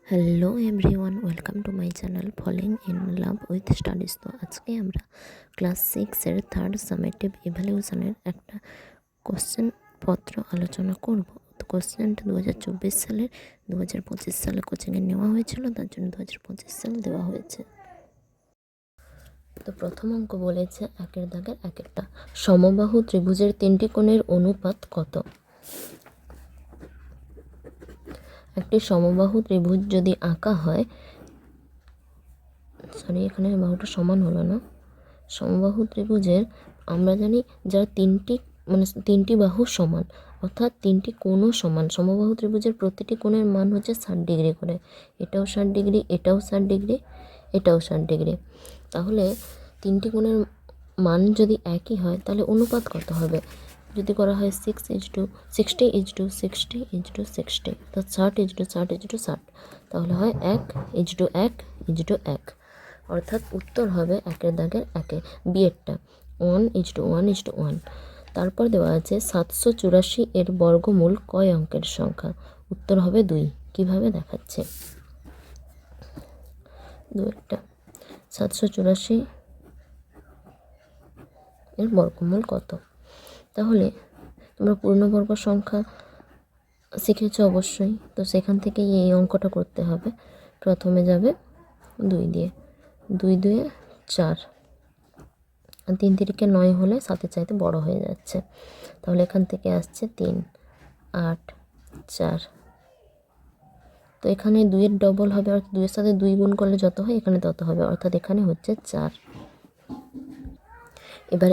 Hello everyone, welcome to my channel falling in love with studies. তো আজকে আমরা class 6-এর থার্ড সামেটিভ ইভ্যালুয়েশনের একটা কোশ্চেন পত্র আলোচনা করব। তো কোশ্চেনটা 2024 সালের 2025 সালে কোচিংয়ে নেওয়া হয়েছিল, তার জন্য 2025 সাল দেওয়া হয়েছে। তো প্রথম অঙ্ক বলেছে একের দাগের একটা সমবাহু ত্রিভুজের তিনটি কোণের অনুপাত কত। একটি সমবাহু ত্রিভুজ যদি আঁকা হয়, এখানে বাহুটা সমান হলো না। সমবাহু ত্রিভুজের আমরা জানি যার তিনটি বাহু সমান, অর্থাৎ তিনটি কোণও সমান। সমবাহু ত্রিভুজের প্রতিটি কোণের মান হচ্ছে 60 ডিগ্রি করে। এটাও 60 ডিগ্রি, এটাও 60 ডিগ্রি, এটাও 60 ডিগ্রি। তাহলে তিনটি কোণের মান যদি একই হয় তাহলে অনুপাত কত হবে? যদি করা হয় 60:60:60:60, অর্থাৎ 60:60:60, তাহলে হয় 1:1:1, অর্থাৎ উত্তর হবে একের দাগের একে, বিয়েরটা 1:1:1। তারপর দেওয়া আছে 784 এর বর্গমূল কয় অঙ্কের সংখ্যা? উত্তর হবে 2। কিভাবে দেখাচ্ছে? 784 এর বর্গমূল কত? তাহলে তোমরা পূর্ণবর্গ সংখ্যা শিখেছ অবশ্যই, তো সেখান থেকে এই অঙ্কটা করতে হবে। প্রথমে যাবে 2 দিয়ে, 2 2 4, 3 3 9 হলে 7-এর চাইতে বড় হয়ে যাচ্ছে, তাহলে এখান থেকে আসছে 3 8 4। তো এখানে 2-এর ডবল হবে, অর্থাৎ 2-এর সাথে 2 গুণ করলে যত হয় এখানে তত হবে, অর্থাৎ এখানে হচ্ছে 4। এবার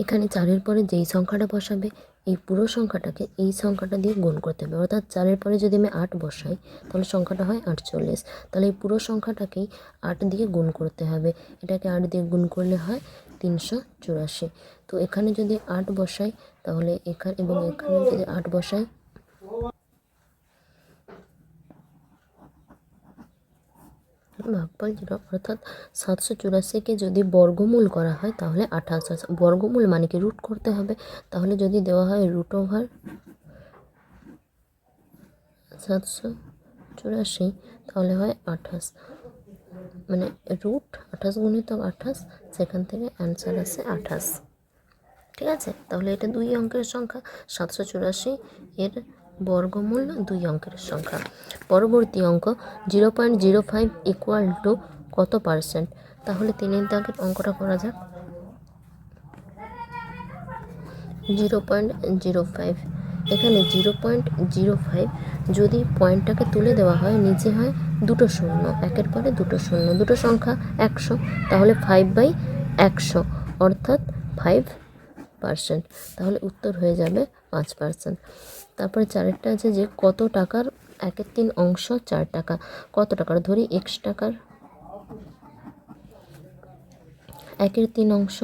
এখানে 4-এর পরে যেই সংখ্যাটা বসাবে এই পুরো সংখ্যাটাকে এই সংখ্যাটা দিয়ে গুণ করতে হবে, অর্থাৎ 4-এর পরে যদি আমি 8 বসাই তাহলে সংখ্যাটা হয় 48। তাহলে এই পুরো সংখ্যাটাকেই 8 দিয়ে গুণ করতে হবে। এটাকে 8 দিয়ে গুণ করলে হয় 384। তো এখানে যদি 8 বসাই তাহলে এখানে যদি 8 বসাই, ভাগফল 0, অর্থাৎ 784কে যদি বর্গমূল করা হয় তাহলে 28। বর্গমূল মানে কি রুট করতে হবে, তাহলে যদি দেওয়া হয় √784 তাহলে হয় 28, মানে √28 সেখান থেকে অ্যান্সার আসে 28। ঠিক আছে, তাহলে এটা 2 অঙ্কের সংখ্যা। 784 এর বর্গমূল 2 অঙ্কের সংখ্যা। পরবর্তী অঙ্ক 0.05 = কত %? তাহলে 3-এর দাগের অঙ্কটা করা যাক। 0.05, এখানে 0.05 যদি পয়েন্টটাকে তুলে দেওয়া হয় নিচে হয় দুটো শূন্য, একের পরে দুটো শূন্য, দুটো সংখ্যা 100, তাহলে 5/100, অর্থাৎ 5%। তাহলে উত্তর হয়ে যাবে 5%। তারপরে 4-এরটা আছে যে কত টাকার 1/3 অংশ 4 টাকা। কত টাকার? ধরি x টাকার 1/3 অংশ,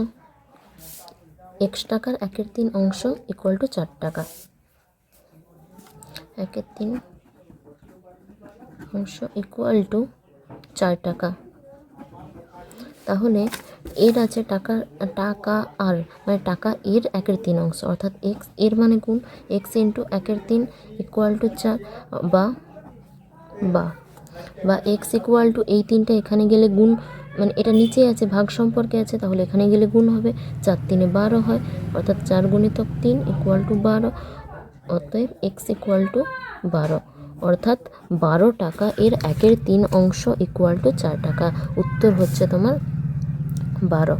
x টাকার 1/3 অংশ = 4 টাকা। 1/3 অংশ = 4 টাকা। তাহলে এর আছে টাকা আর, মানে টাকা এর 1/3 অংশ, অর্থাৎ x এর মানে গুণ x × 1/3 = 4, বা x = এই 3টা এখানে গেলে গুণ, মানে এটা নিচে আছে ভাগ সম্পর্কে আছে, তাহলে এখানে গেলে গুণ হবে। 4 3 12 হয়, অর্থাৎ 4 × 3 = 12, অতএব x = 12, অর্থাৎ 12 টাকা এর 1/3 অংশ = 4 টাকা। উত্তর হচ্ছে তোমার 12।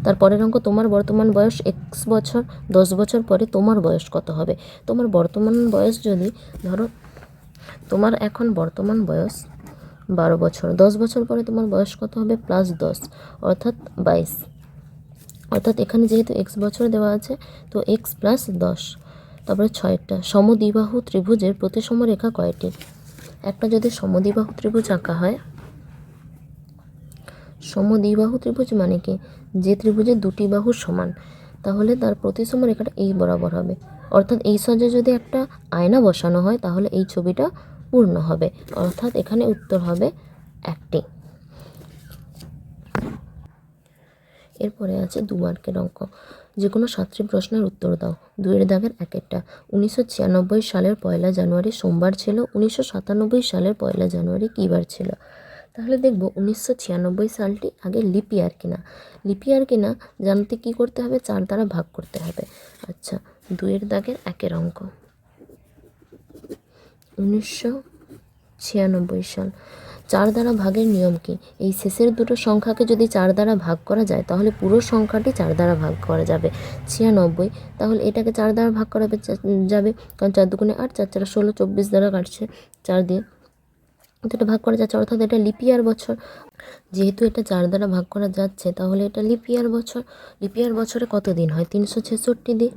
তারপরের অঙ্ক, তোমার বর্তমান বয়স x বছর, 10 বছর পরে তোমার বয়স কত হবে? তোমার বর্তমান বয়স যদি ধরো তোমার এখন বর্তমান বয়স 12 বছর, 10 বছর পরে তোমার বয়স কত হবে? +10, অর্থাৎ 22। অর্থাৎ এখানে যেহেতু x বছর দেওয়া আছে তো x + 10। তারপরে 6টা সমদ্বিবাহু ত্রিভুজের প্রতিসম রেখা কয়টি? একটা যদি সমদ্বিবাহু ত্রিভুজ আঁকা হয়, সমদ্বিবাহু ত্রিভুজ মানে কি? যে ত্রিভুজের দুটি বাহু সমান, তাহলে তার প্রতিসম রেখাটা এই বরাবর হবে, অর্থাৎ এই সজ্জে যদি একটা আয়না বসানো হয় তাহলে এই ছবিটা পূর্ণ হবে, অর্থাৎ এখানে উত্তর হবে 1টি। এরপরে আছে 2 মার্কের অঙ্ক। যে কোনো 7টি প্রশ্নের উত্তর দাও। 2 দাগের এক একটা। 1996 সালের 1 জানুয়ারি সোমবার ছিল। 1997 সালের 1 জানুয়ারি কী বার ছিল? তাহলে দেখব 1996 সালটি আগে লিপ ইয়ার কিনা। লিপ ইয়ার কিনা জানতে কী করতে হবে? 4 দ্বারা ভাগ করতে হবে। আচ্ছা, 2 দাগের একের অঙ্ক। 1996 সাল। 4 দ্বারা ভাগের নিয়ম কি? এই শেষের দুটো সংখ্যাকে যদি 4 দ্বারা ভাগ করা যায় তাহলে পুরো সংখ্যাটি 4 দ্বারা ভাগ করা যাবে। 96, তাহলে এটাকে 4 দ্বারা ভাগ করা যাবে, কারণ 4 দুগুণে 8, 4 4 16, 24 দ্বারা কাটছে 4 দিয়ে, তো এটা ভাগ করা যাচ্ছে, অর্থাৎ এটা লিপ ইয়ার বছর। যেহেতু এটা 4 দ্বারা ভাগ করা যাচ্ছে তাহলে এটা লিপ ইয়ার বছর। লিপ ইয়ার বছরে কত দিন হয়? 366 দিন।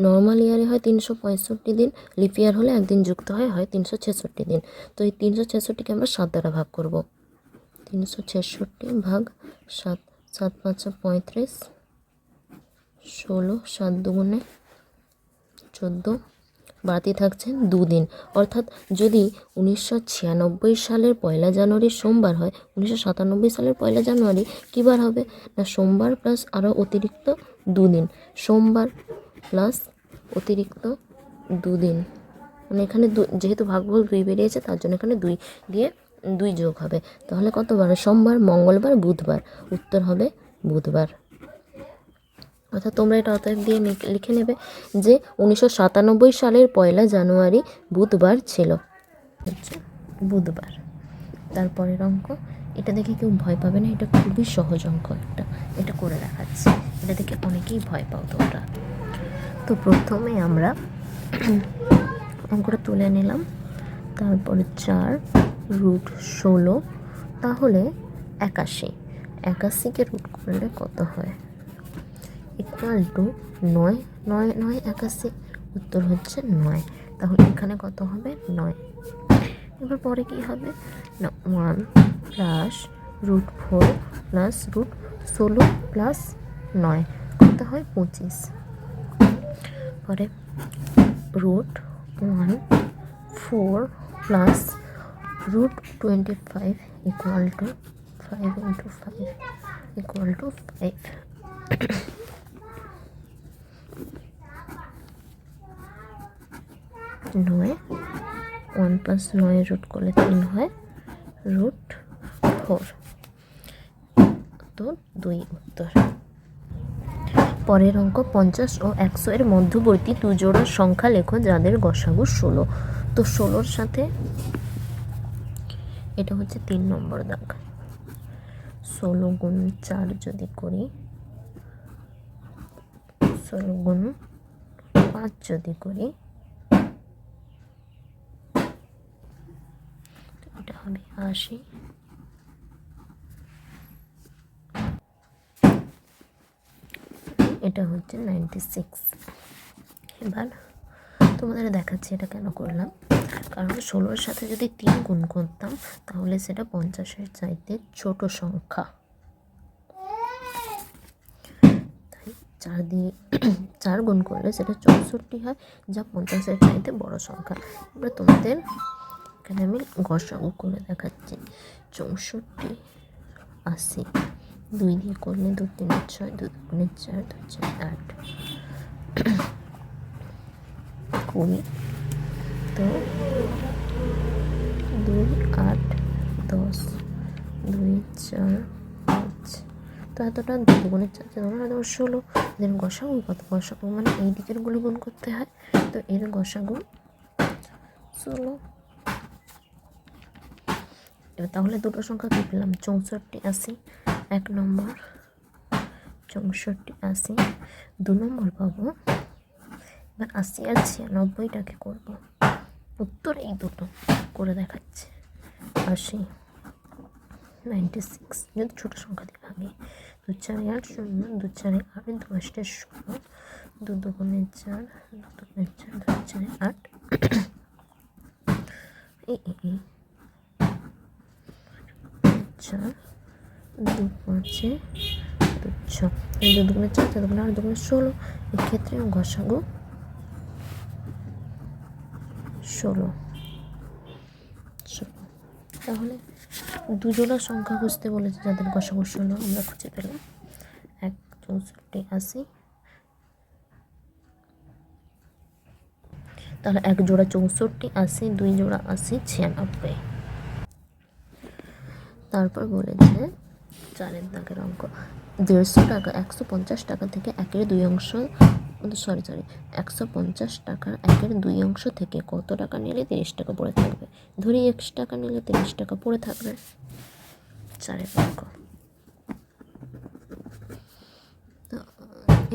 নর্মাল ইয়ারে হয় 365 দিন, লিপ ইয়ার হলে একদিন যুক্ত হয় 366 দিন। তো এই 366কে আমরা 7 দ্বারা ভাগ করব। 366 ভাগ 7, 7 5 35, 16, 7 দুগুণে 14, বাড়তি থাকছে 2 দিন। অর্থাৎ যদি 1996 সালের 1 জানুয়ারি সোমবার হয়, 1997 সালের 1 জানুয়ারি কী বার হবে? না সোমবার প্লাস আরও অতিরিক্ত 2 দিন। সোমবার প্লাস অতিরিক্ত 2 দিন, মানে এখানে যেহেতু ভাগফল 2 বেরিয়েছে তার জন্য এখানে 2 দিয়ে 2 যোগ হবে। তাহলে কত বার? সোমবার, মঙ্গলবার, বুধবার। উত্তর হবে বুধবার। অর্থাৎ তোমরা এটা অতএব দিয়ে লিখে নেবে যে 1997 সালের 1 জানুয়ারি বুধবার ছিল, হচ্ছে বুধবার। তারপরের অঙ্ক, এটা দেখে কেউ ভয় পাবে না, এটা খুবই সহজ অঙ্ক একটা, এটা করে দেখাচ্ছি। এটা দেখে অনেকেই ভয় পাও তোমরা। তো প্রথমে আমরা অঙ্কটা তুলে নিলাম, তারপরে 4√16, তাহলে 81। 81কে রুট করলে কত হয়? ইকুয়াল টু 9, 9 9 81, উত্তর হচ্ছে 9। তাহলে এখানে কত হবে? 9। এবার পরে কি হবে? না 1 প্লাস √4 প্লাস √16 প্লাস 9 কত হয়? 25। পরে √1 4 plus √25 equal to 5 × 5 equal to 5। 9, 1 plus 9 root করলে 3 হয়, √4, তো 2 উত্তর। পরের অঙ্ক, 50 ও 100 এর মধ্যবর্তী 2 জোড়া সংখ্যা লেখো যাদের গসাগু 16। তো 16-র সাথে এটা হচ্ছে 3 নম্বর দাগ। 16 গুণ 4 যদি করি, 16 গুণ 5 যদি করি, এটা হবে 80। এটা হচ্ছে 96। এবার তোমাদের দেখাচ্ছি এটা কেন করলাম। কারণ 16-র সাথে যদি 3 গুণ করতাম তাহলে সেটা 50-এর চাইতে ছোট সংখ্যা, তাই 4 দিয়ে 4 গুণ করলে সেটা 64 হয়, যা 50-এর চাইতে বড় সংখ্যা। এবার তোমাদের এখানে আমি গসাগু করে দেখাচ্ছি। 64, 80, 2 দিয়ে করলে 2 3 6, 2 2 4, 2 4 8, 20, তো 2 8 10, 2 4 5, তো এতটা 2 দুগুণে 4, 4 16। দেন গসাগু কত? গসাগু মানে এই দিকের গুলো গুণ করতে হয়, তো এর গসাগু 16। এবার তাহলে দুটো সংখ্যা কী পেলাম? 64 80, 1 নম্বর। 64 80, 2 নম্বর পাবো। এবার 80 আর 96টাকে করবো। উত্তর এই দুটো করে দেখাচ্ছে। 80, 96 যদি ছোটো সংখ্যা দিয়ে ভাঙি, 2 4 8 0, 2 4 8, 2 8 16, 2 দুগুণে 4, 2 দুগুণে 4, 2 4 8, এই 4, 2 5 2 6, 2 দুগুণে 4, 4 দুগুণে 8, 2 দুগুণে 16। এক্ষেত্রে গসাগু 16। তাহলে 2 জোড়া সংখ্যা খুঁজতে বলেছে যাদের গসাগু 16, আমরা খুঁজে পেলাম 1 64 80, তাহলে 1 জোড়া 64, 80, 2 জোড়া 80, 96। তারপর বলেছে 4 দাগের অঙ্ক, 150 টাকা 150 টাকা থেকে 1/2 অংশ, সরি 150 টাকার 1/2 অংশ থেকে কত টাকা নিলে 30 টাকা পড়ে থাকবে। ধরি 1 টাকা নিলে 30 টাকা পড়ে থাকবে। 4 অঙ্ক, তো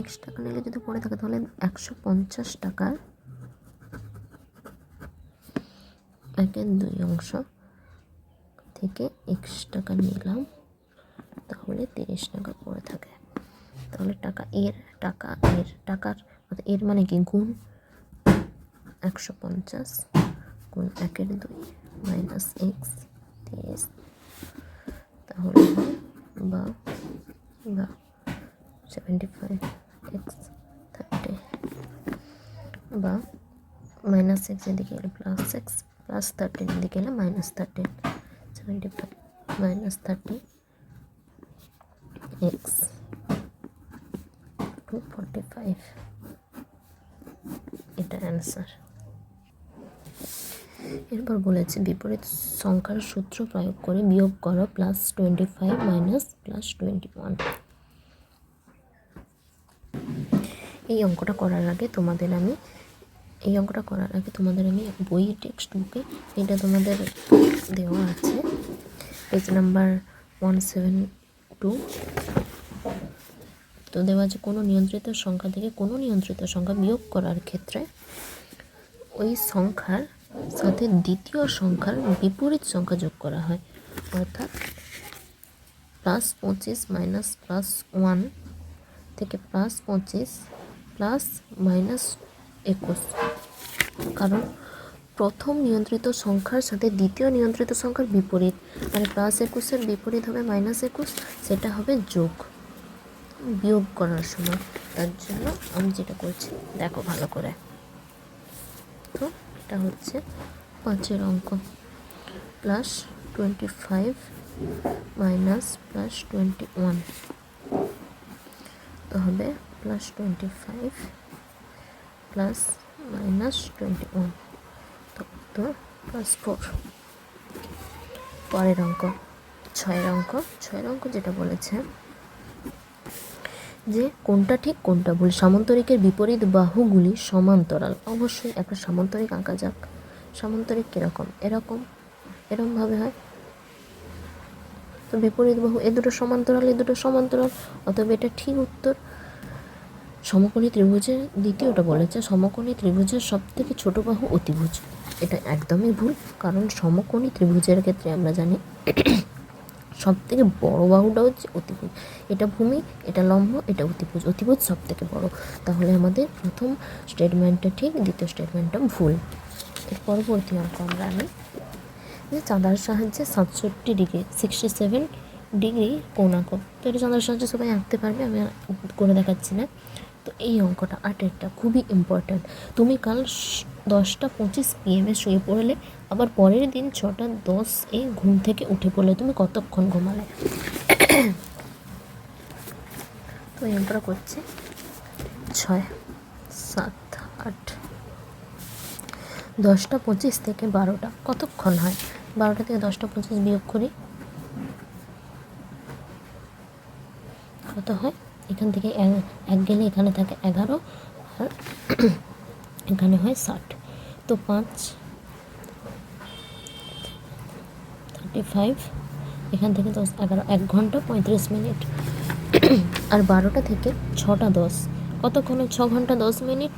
1 টাকা নিলে যদি পড়ে থাকে তাহলে 150 টাকার 1/2 অংশ থেকে 1 টাকা নিলাম, তাহলে 30 টাকা পড়ে থাকে। তাহলে টাকার এর মানে কি গুণ 150 গুণ 1/2 মাইনাস এক্স 30, তাহলে বা 75 এক্স 30, বা মাইনাস এক্স এদিকে এলে প্লাস এক্স, প্লাস 13 এদিকে এলে মাইনাস 13, 75 মাইনাস 30 এক্স 245, এটা অ্যান্সার। এরপর বলেছে বিপরীত সংখ্যার সূত্র প্রয়োগ করে বিয়োগ করো +25 মাইনাস +21। এই অঙ্কটা করার আগে তোমাদের আমি বই টেক্সট বুকে এটা তোমাদের দেওয়া আছে, পেজ নাম্বার 172, তো দেওয়া আছে কোনো নিয়ন্ত্রিত সংখ্যা থেকে কোনো নিয়ন্ত্রিত সংখ্যা বিয়োগ করার ক্ষেত্রে ওই সংখ্যার সাথে দ্বিতীয় সংখ্যার বিপরীত সংখ্যা যোগ করা হয়, অর্থাৎ +25 মাইনাস +1 থেকে +25 প্লাস -21, কারণ প্রথম নিয়ন্ত্রিত সংখ্যার সাথে দ্বিতীয় নিয়ন্ত্রিত সংখ্যার বিপরীত, মানে +21 বিপরীত হবে -21, সেটা হবে বিয়োগ করার সময়। তার জন্য আমি যেটা করছি দেখো ভালো করে, তো এটা হচ্ছে 5 অঙ্ক, +25 মাইনাস +21, তো হবে +25 প্লাস -21, তো +4। পরের অঙ্ক 6 অঙ্ক যেটা বলেছে যে কোনটা ঠিক কোনটা ভুল, সামান্তরিকের বিপরীত বাহুগুলি সমান্তরাল। অবশ্যই একটা সামান্তরিক আঁকা যাক। সামান্তরিক কীরকম, এরকমভাবে হয়, তো বিপরীত বাহু এ দুটো সমান্তরাল, অতএব এটা ঠিক উত্তর। সমকোণী ত্রিভুজের দ্বিতীয়টা বলেছে সমকোণী ত্রিভুজের সবথেকে ছোট বাহু অতিভুজ। এটা একদমই ভুল, কারণ সমকোণী ত্রিভুজের ক্ষেত্রে আমরা জানি সবথেকে বড় বাহুটা হচ্ছে অতিভুজ। এটা ভূমি, এটা লম্ব, এটা অতিভুজ সবথেকে বড়। তাহলে আমাদের প্রথম স্টেটমেন্টটা ঠিক, দ্বিতীয় স্টেটমেন্টটা ভুল। এর পরবর্তী অঙ্ক আমরা আনি যে চাঁদার সাহায্যে 67 ডিগ্রি কোণ আঁকো। তো এটা চাঁদার সাহায্যে সবাই আঁকতে পারবে, আমি করে দেখাচ্ছি না। তো এই অঙ্কটা 8এরটা খুবই ইম্পর্ট্যান্ট। তুমি কাল 10:25 PM শুয়ে পড়লে, আবার পরের দিন 6:10 ঘুম থেকে উঠে পড়লে, তুমি কতক্ষণ ঘুমালে? তো এই অঙ্কটা করছে 6, 7, 8, 10:25 থেকে 12টা কতক্ষণ হয়? 12টা থেকে 10:25 বিয়োগ করি, কত হয়? এখান থেকে 1 গেলে এখানে থাকে 11, আর এখানে হয় 60, তো 5 35, এখান থেকে 10, 11, 1 ঘন্টা 35 মিনিট। আর 12টা থেকে 6:10 কতক্ষণ? 6 ঘন্টা 10 মিনিট।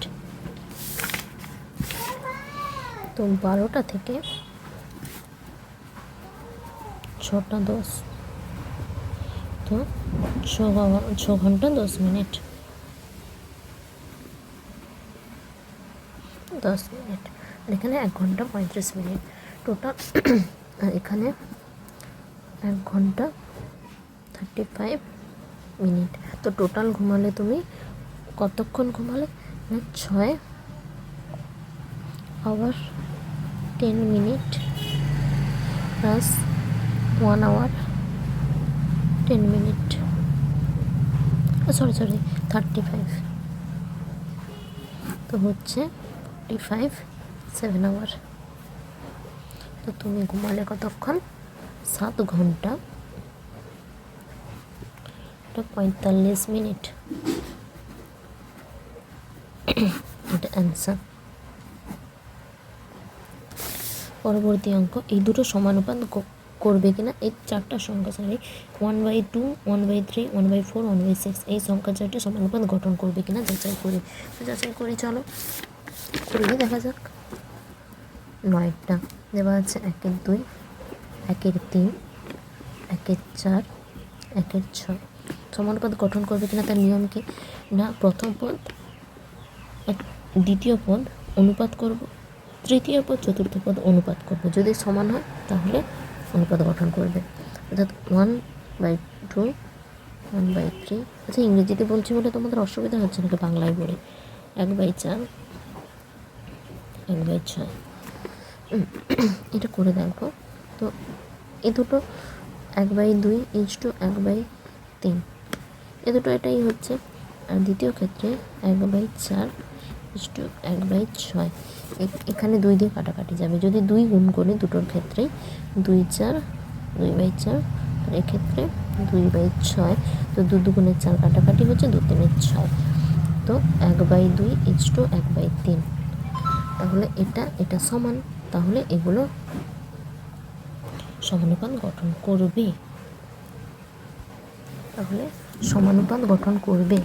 তো 12টা থেকে 6:10, তো 6 ঘন্টা 10 মিনিট, 10 মিনিট, আর এখানে 1 ঘন্টা 35 মিনিট টোটাল, আর এখানে 1 ঘন্টা 35 মিনিট। তো টোটাল ঘুমালে তুমি কতক্ষণ ঘুমালে? 6 hour 10 minute plus 1 hour 10 minute, sorry 35, তো হচ্ছে 45 7 আওয়ার। তো তুমি ঘুমালে কতক্ষণ? 7 ঘন্টা 45 মিনিট। এটা অ্যান্সার। পরবর্তী অঙ্ক, এই দুটো সমানুপাত করবে কিনা, এই চারটা সংখ্যা 1/2, 1/3, 1/4, 1/6 এই সংখ্যা চারটি সমানুপাত গঠন করবে কিনা যাচাই করি। তো যাচাই করি, চলো করিয়ে দেখা যাক। 9টা দেওয়া আছে, 1-এর 2, 1-এর 3, 1-এর 4, 1-এর 6 সমানুপাত গঠন করবে কিনা তার নিয়ম কি না, প্রথম পদ দ্বিতীয় পদ অনুপাত করব, তৃতীয় পদ চতুর্থ পদ অনুপাত করব, যদি সমান হয় তাহলে অনুপাত গঠন করবে। অর্থাৎ 1/2, 1/3, আচ্ছা ইংরেজিতে বলছি বলে তোমাদের অসুবিধা হচ্ছে নাকি বাংলায় বলে, 1/4, 1/6 এটা করে দেখো। তো এ দুটো 1/2 = 1/3, এ দুটো এটাই হচ্ছে। আর দ্বিতীয় ক্ষেত্রে 1/4 = 1/6, এখানে 2 দিয়ে কাটাকাটি যাবে, যদি 2 গুণ করি দুটোর ক্ষেত্রেই 2/4, 2/4, আর এক্ষেত্রে 2/6, তো 2 2 4 কাটাকাটি হচ্ছে 2 3 6, তো 1/2 = 1/3। তাহলে এটা সমান, তাহলে এগুলো সমানুপাত গঠন করবে, তাহলে সমানুপাত গঠন করবে।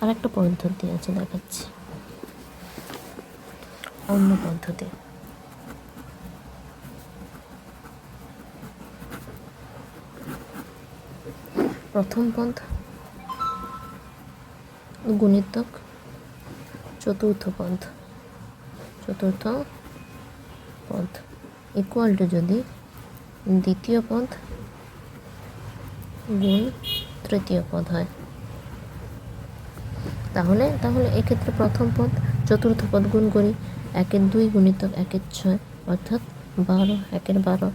আর একটা পদ্ধতি আছে, দেখাচ্ছি অন্য পদ্ধতি। প্রথম পদ গুণিতক চতুর্থ পদ ইকুয়াল টু যদি দ্বিতীয় পদ গুণ তৃতীয় পদ হয়, তাহলে এক্ষেত্রে প্রথম পদ চতুর্থ পদ গুণ করি, 1-এর 2 গুণিতক 1-এর 6 অর্থাৎ 12, 1-এর 12,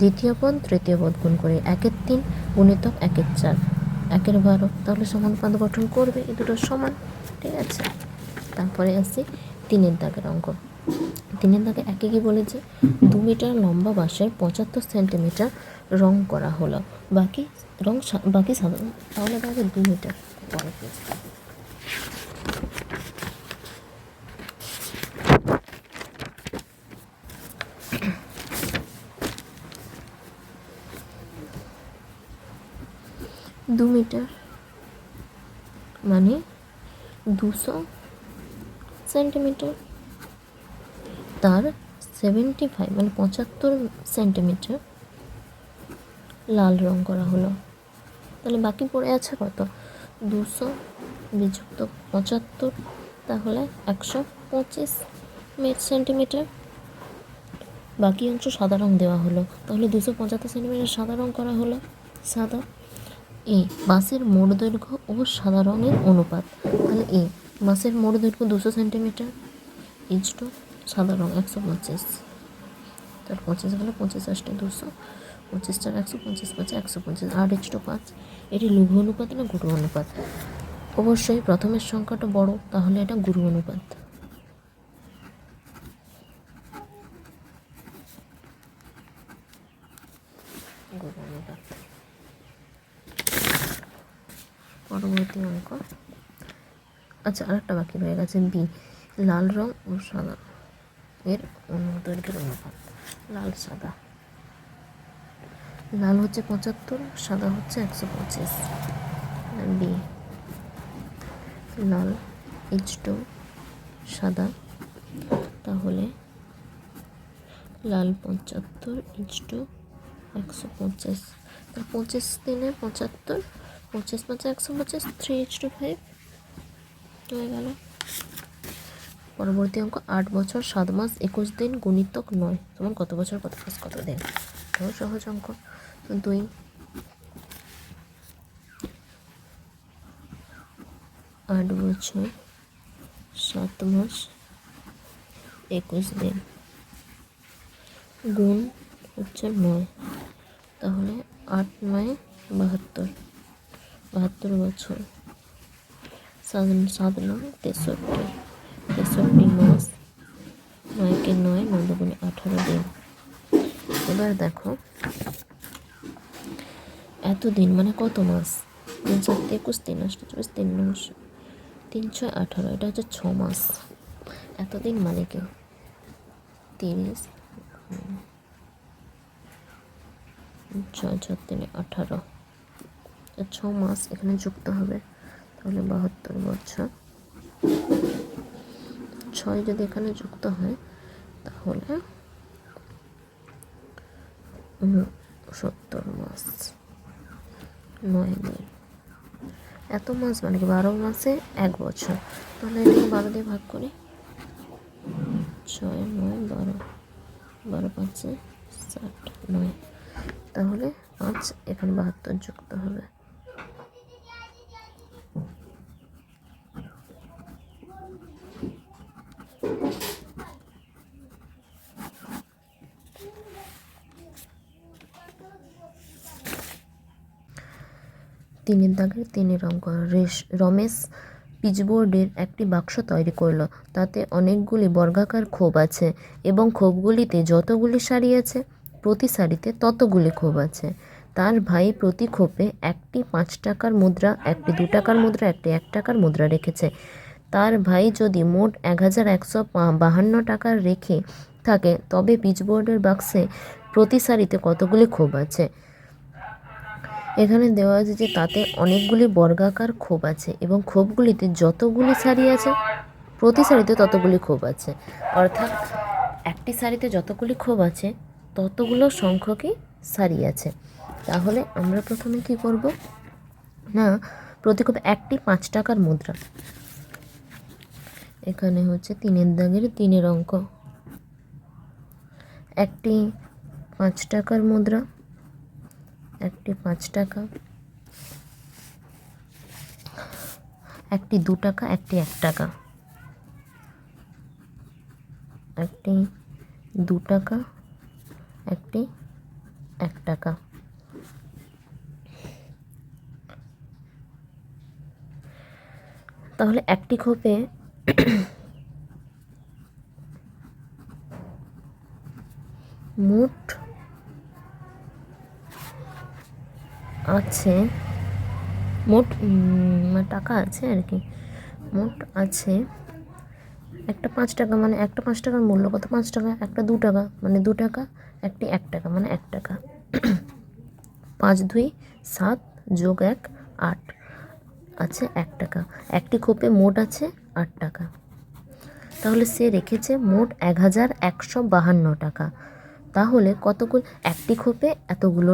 দ্বিতীয় পদ তৃতীয় পদ গুণ করি, 1-এর 3 গুণিতক 1-এর 4, 1-এর 12, তাহলে সমানুপাত গঠন করবে, এই দুটো সমান, ঠিক আছে। তারপরে আসি 3-এর দাগের অঙ্ক। 3-এর দাগে একে কি বলেছে, 2 মিটার লম্বা বাঁশের 75 সেন্টিমিটার রং করা হলো, বাকি সাধারণ, তাহলে তাহলে 2 মিটার পরে পেয়েছে। 2 মিটার মানে 200 সেন্টিমিটার, তার 75 মানে 75 সেন্টিমিটার লাল রং করা হলো, তাহলে বাকি পড়ে আছে কত, 200 বিযুক্ত 75, তাহলে 125 সেন্টিমিটার। বাকি অংশ সাদা রং দেওয়া হলো, তাহলে 275 সেন্টিমিটার সাদা রং করা হলো, সাদা। বাঁশের মোট দৈর্ঘ্য ও সাদা রঙের অনুপাত, তাহলে বাঁশের মোট দৈর্ঘ্য 200 সেন্টিমিটার = সাদা রং 125, তার 25 গেলে 25 × 200, 25 × 100, 25 × 5 125, 8:5। এটি লঘু অনুপাত না গুরু অনুপাত? অবশ্যই প্রথমের সংখ্যাটা বড়, তাহলে এটা গুরু অনুপাত। পরবর্তী অঙ্ক, আচ্ছা আরেকটা বাকি রয়ে গেছে, বি লাল রং ও সাদা এর দৈর্ঘ্যের অনুপাত, লাল সাদা। লাল হচ্ছে 75, সাদা হচ্ছে 125, বি লাল = সাদা, তাহলে লাল 75 = 125, 25 3 75, 25 5 125, 3:5 হয়ে গেল। পরবর্তী অঙ্ক, 8 বছর 7 মাস 21 দিন গুণিতক 9 সমান কত বছর কত মাস কত দিন? সহজ অঙ্ক। 2 8 বছর 7 মাস 21 দিন গুণ হচ্ছে 9, তাহলে 8 9 72, 72 বছর, 7 9 63, 63 মাস, 9 কে 9, 9 দুগুণে 18 দিন। এবার দেখো এত দিন মানে কত মাস, 3 7 21, 3 8 24, 3 9 3 6 18, এটা হচ্ছে 6 মাস। এতদিন মানে কি 30, 6 6 3 18, 6 মাস এখানে যুক্ত হবে, তাহলে 72 বছর। 6 যদি এখানে যুক্ত হয় তাহলে 70 মাস, 9 দিন। এত মাস মানে কি 12 মাসে 1 বছর। তাহলে এটাকে 12 দিয়ে ভাগ করি, 6 9 12, 12 5 60 9, তাহলে 5 এখানে 72 যুক্ত হবে। তিনের দাগের 3 অঙ্ক। রমেশ পিচবোর্ডের একটি বাক্স তৈরি করলো, তাতে অনেকগুলি বর্গাকার খোপ আছে এবং খোপগুলিতে যতগুলি সারি আছে প্রতি সারিতে ততগুলি খোপ আছে। তার ভাই প্রতি খোপে একটি 5 টাকার মুদ্রা, একটি 2 টাকার মুদ্রা, একটি 1 টাকার মুদ্রা রেখেছে। তার ভাই যদি মোট 1152 টাকা রেখে থাকে তবে পিচবোর্ডের বাক্সে প্রতি সারিতে কতগুলি খোপ আছে। এখানে দেওয়া আছে যে তাতে অনেকগুলি বর্গাকার খোপ আছে এবং খোপগুলিতে যতগুলি সারি আছে প্রতি সারিতে ততগুলি খোপ আছে, অর্থাৎ একটি সারিতে যতগুলি খোপ আছে ততগুলো সংখ্যকই সারি আছে। তাহলে আমরা প্রথমে কি করব না, প্রতি খোপে একটি 5 টাকার মুদ্রা, এখানে হচ্ছে 3 দাগের 3 অঙ্ক। একটি 5 টাকার মুদ্রা, একটি 5 টাকা, একটি 2 টাকা, একটি 1 টাকা, একটি 2 টাকা, একটি 1 টাকা। তাহলে একটি খোপে মোট আছে, মোট টাকা আছে আর কি, মোট আছে একটা 5 টাকা, মানে একটা 5 টাকার মূল্য কত, 5 টাকা, একটা 2 টাকা মানে 2 টাকা, একটি 1 টাকা মানে 1 টাকা। 5 2 7 যোগ 1 8 আছে 1 টাকা। একটি খোপে মোট আছে 8 টাকা, তাহলে সে রেখেছে মোট 1152 টাকা। তাহলে কতগুলো, একটি খোপে এতগুলো,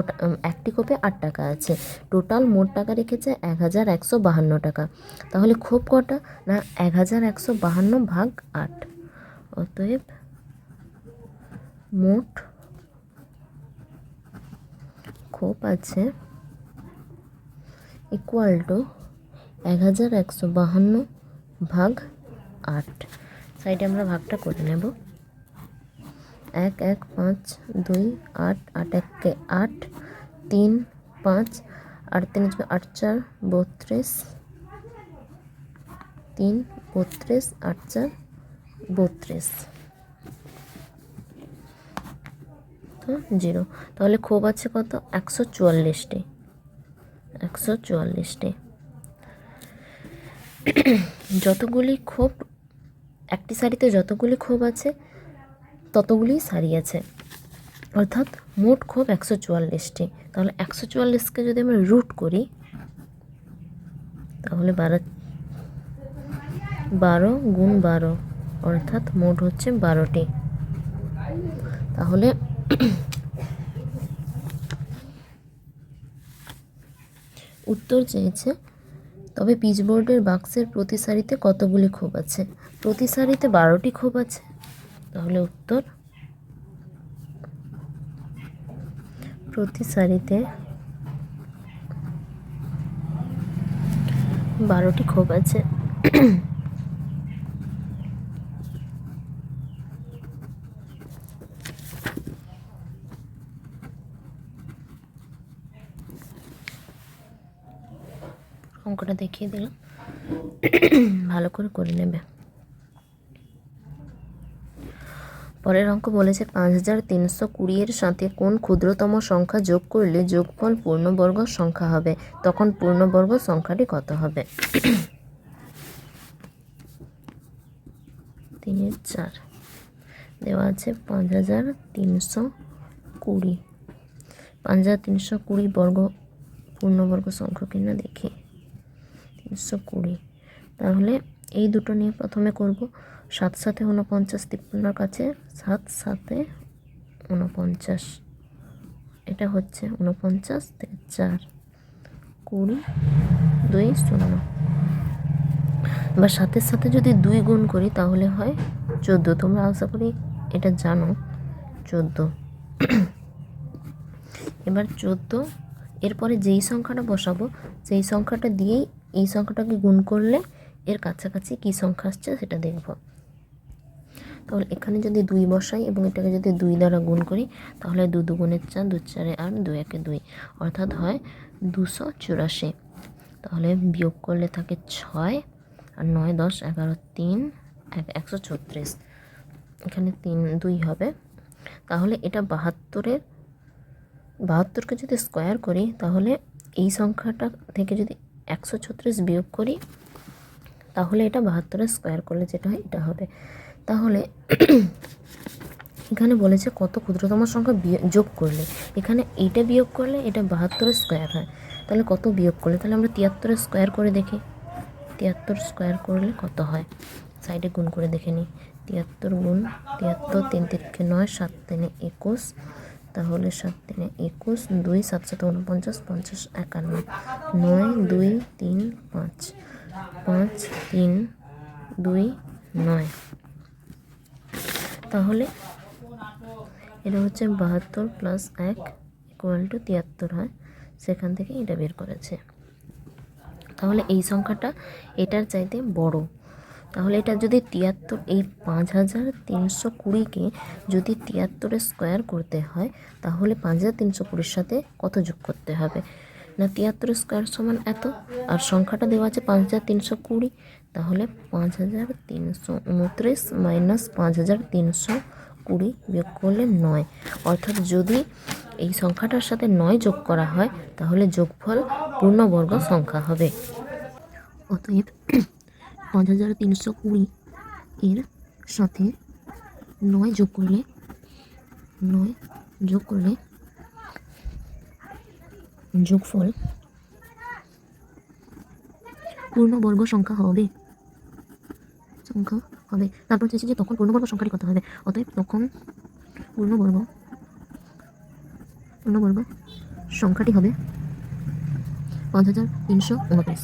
একটি খোপে 8 টাকা আছে, টোটাল মোট টাকা রেখেছে 1152 টাকা। তাহলে খোপ কটা না 1152 ভাগ 8, অতএব মোট খোপ আছে ইকুয়াল টু 1152 ভাগ 8। সাইডে আমরা ভাগটা করে নেব, 1 1 5 2 8 8 1 8 3 5 8 3 8 4 32, 3 32 8 4 32, 0। তাহলে খোপ আছে কত, 144টি, 144টি। যতগুলি খোপ, একটি সারিতে যতগুলি খোপ আছে ততগুলি সারি আছে, অর্থাৎ মোট খোপ 144টি। তাহলে 144কে যদি আমরা রুট করি তাহলে 12 গুণ 12, অর্থাৎ মোট হচ্ছে 12টি। তাহলে উত্তর চেয়েছে, তবে পিচবোর্ডের বাক্সের প্রতি সারিতে কতগুলি খোপ আছে, প্রতি সারিতে 12টি খোপ আছে। তাহলে উত্তর প্রতি সারিতে 12টি খোপ আছে। অঙ্কটা দেখিয়ে দিলাম, ভালো করে নেবে। পরের অঙ্ক বলেছে 5320 এর সাথে কোন ক্ষুদ্রতম সংখ্যা যোগ করলে যোগফল পূর্ণবর্গ সংখ্যা হবে, তখন পূর্ণবর্গ সংখ্যাটি কত হবে। 3/4 দেওয়া আছে 5320। 5320 বর্গ পূর্ণবর্গ সংখ্যা কিনা দেখি। 320, তাহলে এই দুটো নিয়ে প্রথমে করব। 7 7 49, 53 কাছে 7 7 49, এটা হচ্ছে 49 থেকে 4 20 2 0। এবার 7-এর সাথে যদি 2 গুণ করি তাহলে হয় 14। তোমরা আশা করি এটা জানো, 14। এবার 14 এরপরে যেই সংখ্যাটা বসাবো সেই সংখ্যাটা দিয়েই এই সংখ্যাটাকে গুণ করলে এর কাছাকাছি কী সংখ্যা আসছে সেটা দেখব। তাহলে এখানে যদি 2 বসাই এবং এটাকে যদি 2 দ্বারা গুণ করি তাহলে 2 2 4, 2 4 8, 2 1 2, অর্থাৎ হয় 284। তাহলে বিয়োগ করলে থাকে 6 আর 9 10 11 3 136, এখানে 3 2 হবে। তাহলে এটা 72কে যদি স্কোয়ার করি তাহলে এই সংখ্যাটা থেকে যদি 136 বিয়োগ করি তাহলে এটা 72 স্কোয়ার করলে যেটা হয় এটা হবে। তাহলে এখানে বলেছে কত ক্ষুদ্রতম সংখ্যা যোগ করলে, এখানে এইটা বিয়োগ করলে এটা 72 স্কোয়ার হয়, তাহলে কত বিয়োগ করলে, তাহলে আমরা 73 স্কোয়ার করে দেখি। 73 স্কোয়ার করলে কত হয়, সাইডে গুণ করে দেখে নিই। 73 গুণ 73, 3 3 9, 7 3 21, তাহলে 7 3 21, 2 7 7 49, 50 51, 9 2 3 5, 5 3 2 9। তাহলে এটা হচ্ছে 72 + 1 = 73 হয়, সেখান থেকে এটা বের করেছে। তাহলে এই সংখ্যাটা এটার চাইতে বড়। তাহলে এটা যদি 73, এই 5320কে যদি 73 স্কোয়ার করতে হয় তাহলে 5320 সাথে কত যোগ করতে হবে না, 73 স্কোয়ার সমান এত, আর সংখ্যাটা দেওয়া আছে 5320, তাহলে 5329 মাইনাস 5320 বিয়োগ করলে 9, অর্থাৎ যদি এই সংখ্যাটার সাথে 9 যোগ করা হয় তাহলে যোগফল পূর্ণবর্গ সংখ্যা হবে। অতএব 5320 এর সাথে 9 যোগ করলে যোগফল পূর্ণবর্গ সংখ্যা হবে। তারপর চেয়েছি যে তখন পূর্ণবর্গ সংখ্যাটি কত হবে। অতএব তখন পূর্ণবর্গ সংখ্যাটি হবে 5329।